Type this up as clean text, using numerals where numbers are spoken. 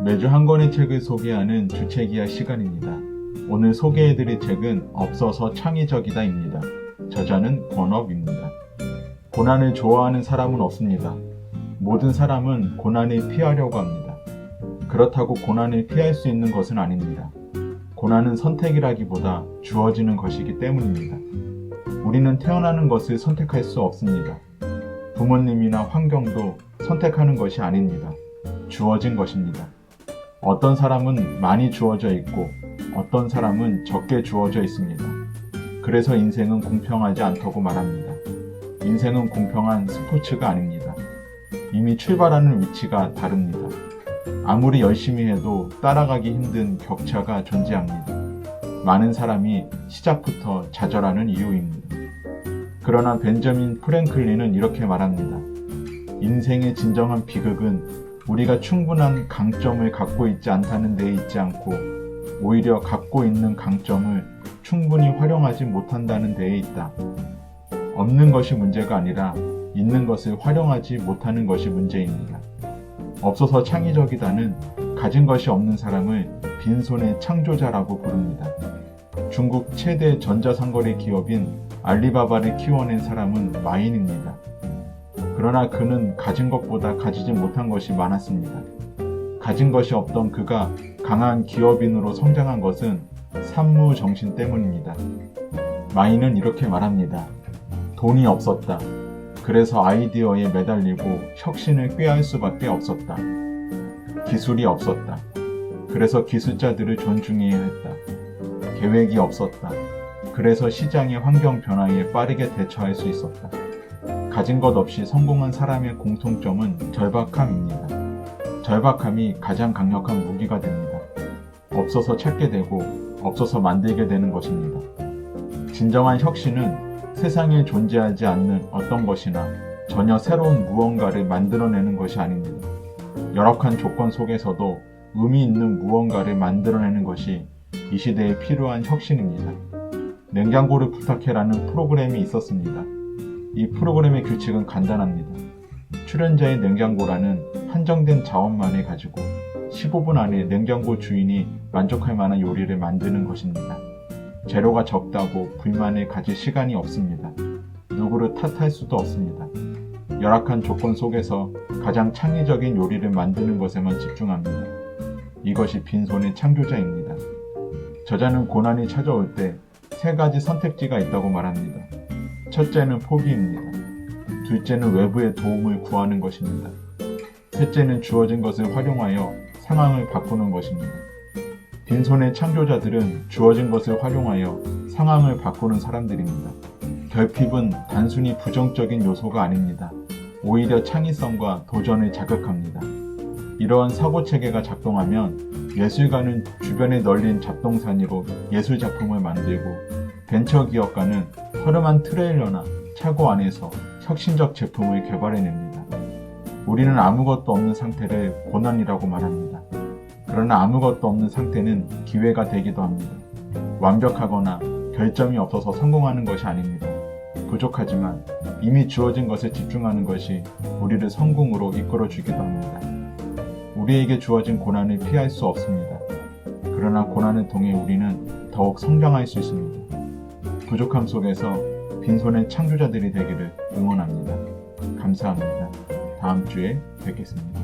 매주 한 권의 책을 소개하는 주책이야 시간입니다. 오늘 소개해드릴 책은 없어서 창의적이다입니다. 저자는 권업입니다. 고난을 좋아하는 사람은 없습니다. 모든 사람은 고난을 피하려고 합니다. 그렇다고 고난을 피할 수 있는 것은 아닙니다. 고난은 선택이라기보다 주어지는 것이기 때문입니다. 우리는 태어나는 것을 선택할 수 없습니다. 부모님이나 환경도 선택하는 것이 아닙니다. 주어진 것입니다. 어떤 사람은 많이 주어져 있고 어떤 사람은 적게 주어져 있습니다. 그래서 인생은 공평하지 않다고 말합니다. 인생은 공평한 스포츠가 아닙니다. 이미 출발하는 위치가 다릅니다. 아무리 열심히 해도 따라가기 힘든 격차가 존재합니다. 많은 사람이 시작부터 좌절하는 이유입니다. 그러나 벤저민 프랭클린은 이렇게 말합니다. 인생의 진정한 비극은 우리가 충분한 강점을 갖고 있지 않다는 데에 있지 않고 오히려 갖고 있는 강점을 충분히 활용하지 못한다는 데에 있다. 없는 것이 문제가 아니라 있는 것을 활용하지 못하는 것이 문제입니다. 없어서 창의적이다는 가진 것이 없는 사람을 빈손의 창조자라고 부릅니다. 중국 최대 전자상거래 기업인 알리바바를 키워낸 사람은 마인입니다. 그러나 그는 가진 것보다 가지지 못한 것이 많았습니다. 가진 것이 없던 그가 강한 기업인으로 성장한 것은 산무 정신 때문입니다. 마인은 이렇게 말합니다. 돈이 없었다. 그래서 아이디어에 매달리고 혁신을 꾀할 수밖에 없었다. 기술이 없었다. 그래서 기술자들을 존중해야 했다. 계획이 없었다. 그래서 시장의 환경 변화에 빠르게 대처할 수 있었다. 가진 것 없이 성공한 사람의 공통점은 절박함입니다. 절박함이 가장 강력한 무기가 됩니다. 없어서 찾게 되고 없어서 만들게 되는 것입니다. 진정한 혁신은 세상에 존재하지 않는 어떤 것이나 전혀 새로운 무언가를 만들어내는 것이 아닙니다. 열악한 조건 속에서도 의미 있는 무언가를 만들어내는 것이 이 시대에 필요한 혁신입니다. 냉장고를 부탁해라는 프로그램이 있었습니다. 이 프로그램의 규칙은 간단합니다. 출연자의 냉장고라는 한정된 자원만을 가지고 15분 안에 냉장고 주인이 만족할 만한 요리를 만드는 것입니다. 재료가 적다고 불만을 가질 시간이 없습니다. 누구를 탓할 수도 없습니다. 열악한 조건 속에서 가장 창의적인 요리를 만드는 것에만 집중합니다. 이것이 빈손의 창조자입니다. 저자는 고난이 찾아올 때 3가지 선택지가 있다고 말합니다. 첫째는 포기입니다. 둘째는 외부의 도움을 구하는 것입니다. 셋째는 주어진 것을 활용하여 상황을 바꾸는 것입니다. 빈손의 창조자들은 주어진 것을 활용하여 상황을 바꾸는 사람들입니다. 결핍은 단순히 부정적인 요소가 아닙니다. 오히려 창의성과 도전을 자극합니다. 이러한 사고체계가 작동하면 예술가는 주변에 널린 잡동사니로 예술작품을 만들고 벤처기업가는 허름한 트레일러나 차고 안에서 혁신적 제품을 개발해냅니다. 우리는 아무것도 없는 상태를 고난이라고 말합니다. 그러나 아무것도 없는 상태는 기회가 되기도 합니다. 완벽하거나 결점이 없어서 성공하는 것이 아닙니다. 부족하지만 이미 주어진 것에 집중하는 것이 우리를 성공으로 이끌어주기도 합니다. 우리에게 주어진 고난을 피할 수 없습니다. 그러나 고난을 통해 우리는 더욱 성장할 수 있습니다. 부족함 속에서 빈손의 창조자들이 되기를 응원합니다. 감사합니다. 다음 주에 뵙겠습니다.